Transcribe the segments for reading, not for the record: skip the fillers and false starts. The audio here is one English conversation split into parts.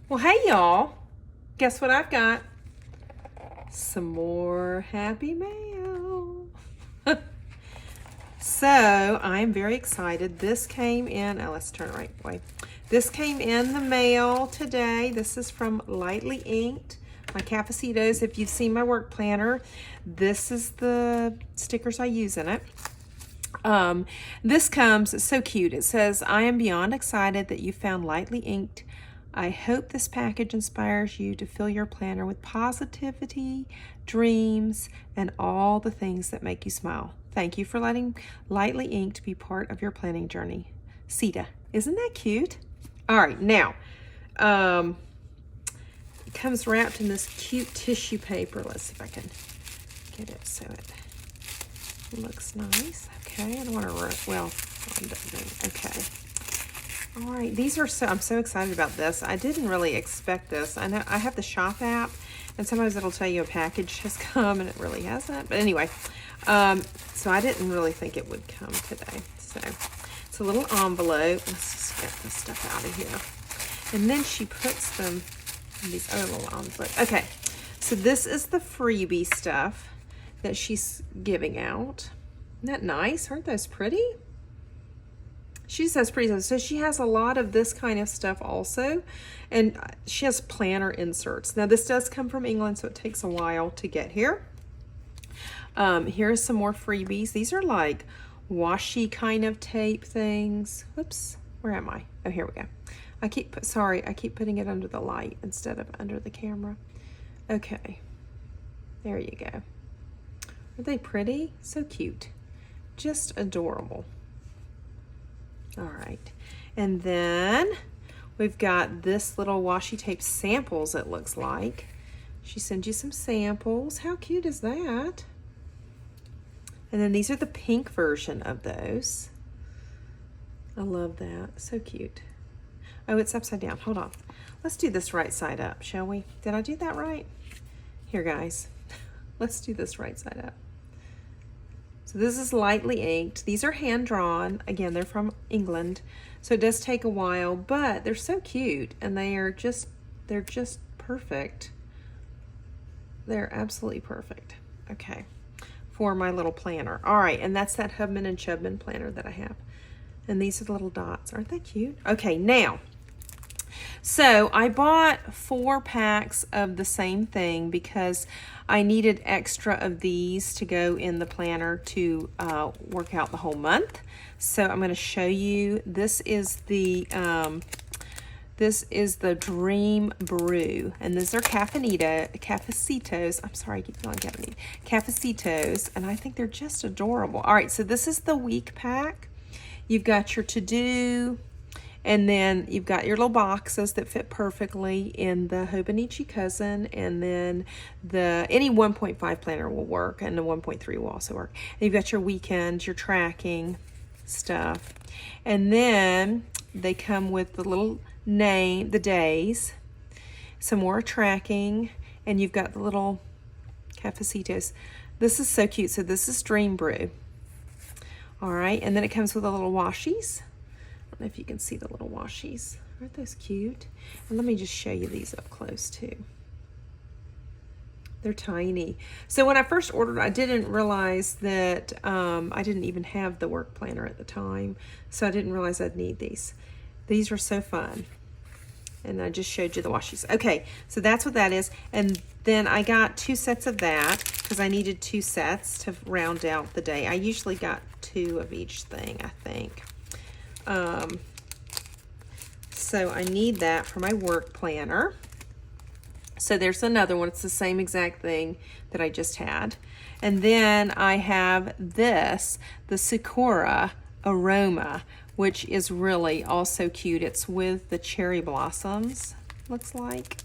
Well, hey y'all. Guess what I've got? Some more happy mail. So I'm very excited. This came in, let's turn it right way. This came in the mail today. This is from Lightly Inked, my Cafecitos. If you've seen my work planner, this is the stickers I use in it. This comes, it's so cute. It says, I am beyond excited that you found Lightly Inked. I hope this package inspires you to fill your planner with positivity, dreams, and all the things that make you smile. Thank you for letting Lightly Inked be part of your planning journey. Sita, isn't that cute? All right, now, it comes wrapped in this cute tissue paper. Let's see if I can get it so it looks nice. Okay, I don't want to, well, okay. All right, these are I'm so excited about this. I didn't really expect this. I know I have the shop app, and sometimes it'll tell you a package has come, and it really hasn't. But anyway, so I didn't really think it would come today. So it's a little envelope. Let's just get this stuff out of here. And then she puts them in these other little envelopes. Okay, so this is the freebie stuff that she's giving out. Isn't that nice? Aren't those pretty? She says pretty. So she has a lot of this kind of stuff also. And she has planner inserts. Now this does come from England, so it takes a while to get here. Here's some more freebies. These are like washi kind of tape things. Oops, where am I? Oh, here we go. I keep putting it under the light instead of under the camera. Okay, there you go. Are they pretty? So cute. Just adorable. All right, and then we've got this little washi tape samples, it looks like. She sends you some samples. How cute is that? And then these are the pink version of those. I love that, so cute. Oh, it's upside down, hold on. Let's do this right side up, shall we? Did I do that right? Here, guys, let's do this right side up. So this is Lightly Inked. These are hand-drawn. Again, they're from England, so it does take a while, but they're so cute, and they're just perfect. They're absolutely perfect. Okay, for my little planner. All right, and that's that Hubman and Chubgirl planner that I have. And these are the little dots. Aren't they cute? Okay, now, so I bought 4 packs of the same thing because I needed extra of these to go in the planner to work out the whole month. So I'm going to show you. This is the Dream Brew, and these are Cafecitos. I'm sorry, I keep calling Cafecitos. Cafecitos, and I think they're just adorable. All right, so this is the week pack. You've got your to-do, and then you've got your little boxes that fit perfectly in the Hobonichi Cousin, and then any 1.5 planner will work, and the 1.3 will also work. And you've got your weekends, your tracking stuff, and then they come with the little name, the days, some more tracking, and you've got the little Cafecitos. This is so cute. So this is Dream Brew. All right, and then it comes with the little washies. I don't know if you can see the little washies. Aren't those cute? And let me just show you these up close too. They're tiny. So when I first ordered, I didn't realize that I didn't even have the work planner at the time, so I didn't realize I'd need these. These are so fun. And I just showed you the washies. Okay, so that's what that is. And then I got 2 sets of that because I needed 2 sets to round out the day. I usually got 2 of each thing, I think. So I need that for my work planner. So there's another one. It's the same exact thing that I just had. And then I have this, the Sakura Aroma, which is really also cute. It's with the cherry blossoms, looks like.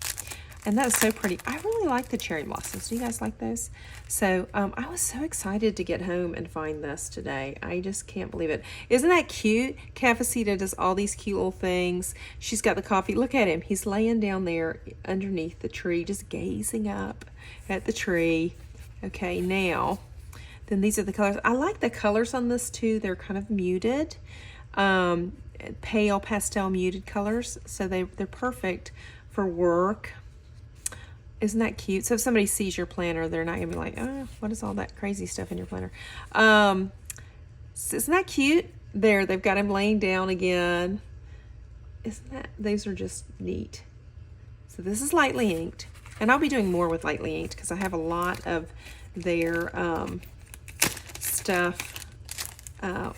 And that is so pretty. I really like the cherry blossoms. Do you guys like those? So I was so excited to get home and find this today. I just can't believe it. Isn't that cute? Cafecito does all these cute little things. She's got the coffee. Look at him. He's laying down there underneath the tree, just gazing up at the tree. Okay, now, then these are the colors. I like the colors on this too. They're kind of muted. Pale pastel muted colors, so they're perfect for work. Isn't that cute? So if somebody sees your planner, they're not gonna be like, oh, what is all that crazy stuff in your planner? So isn't that cute? There, they've got him laying down again. Isn't that, those are just neat. So this is Lightly Inked. And I'll be doing more with Lightly Inked because I have a lot of their stuff that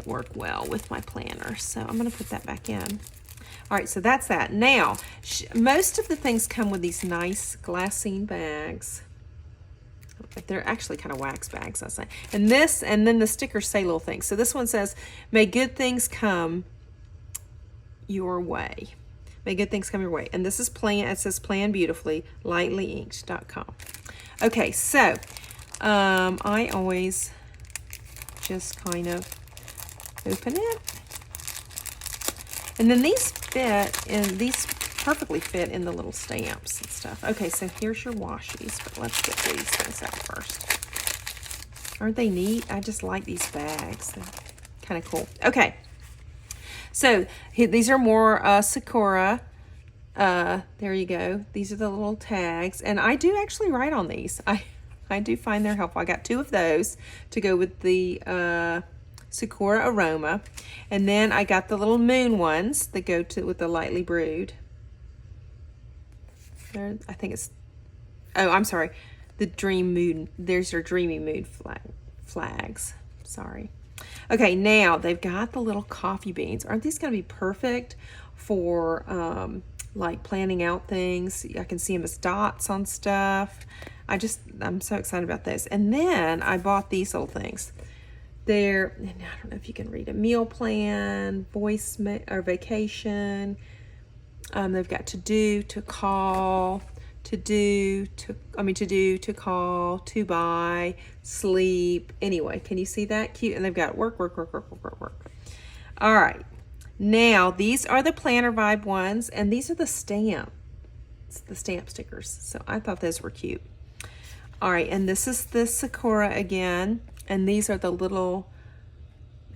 work well with my planner. So I'm going to put that back in. All right, so that's that. Now, most of the things come with these nice glassine bags. They're actually kind of wax bags, I say. And this, and then the stickers say little things. So this one says, may good things come your way. May good things come your way. And this is it says plan beautifully, lightlyinked.com. Okay, so I always just kind of open it. And then these perfectly fit in the little stamps and stuff. Okay, so here's your washies, but let's get these guys out first. Aren't they neat? I just like these bags. They're kind of cool. Okay, so these are more Sakura. There you go. These are the little tags, and I do actually write on these. I do find they're helpful. I got 2 of those to go with the Sakura Aroma, and then I got the little moon ones that go with the Lightly Brewed. I think it's, oh, I'm sorry, the Dream Moon. There's your Dreamy Mood flags. Sorry. Okay, now they've got the little coffee beans. Aren't these going to be perfect for like planning out things? I can see them as dots on stuff. I'm so excited about this. And then I bought these little things. They're, I don't know if you can read a meal plan, voice or vacation. They've got to do, to call, to call, to buy, sleep. Anyway, can you see that? Cute. And they've got work. All right. Now, these are the planner vibe ones, and these are the stamp stickers. So I thought those were cute. All right, and this is the Sakura again, and these are the little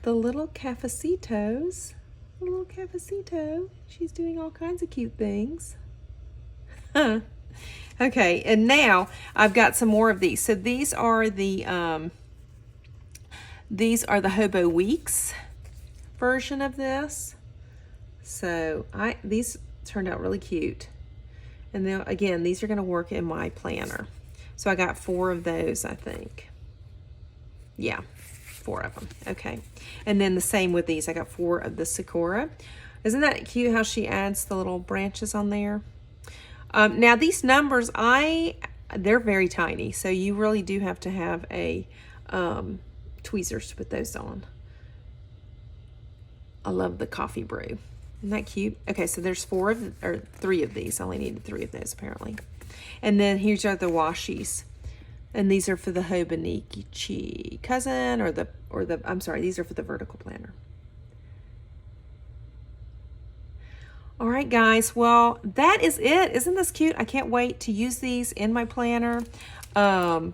cafecitos. A little cafecito. She's doing all kinds of cute things. Okay, and now I've got some more of these. So these are the Hobo Weeks version of this. So these turned out really cute. And then again, these are going to work in my planner. So I got 4 of those, I think. Yeah. 4 of them. Okay. And then the same with these. I got 4 of the Sakura. Isn't that cute how she adds the little branches on there? Now these numbers, they're very tiny. So you really do have to have a tweezers to put those on. I love the coffee brew. Isn't that cute? Okay, so there's 3 of these. I only needed 3 of those apparently. And then here's are the washies. And these are for the Hobonichi cousin, I'm sorry, these are for the vertical planner. All right, guys, well, that is it. Isn't this cute? I can't wait to use these in my planner. There's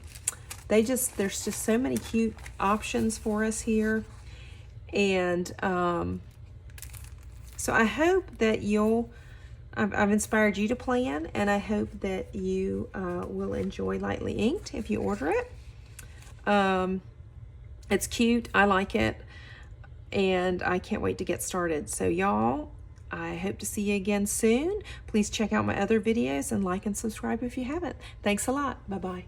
just so many cute options for us here. And so I hope that I've inspired you to plan, and I hope that you will enjoy Lightly Inked if you order it. It's cute. I like it, and I can't wait to get started. So y'all, I hope to see you again soon. Please check out my other videos and like and subscribe if you haven't. Thanks a lot. Bye-bye.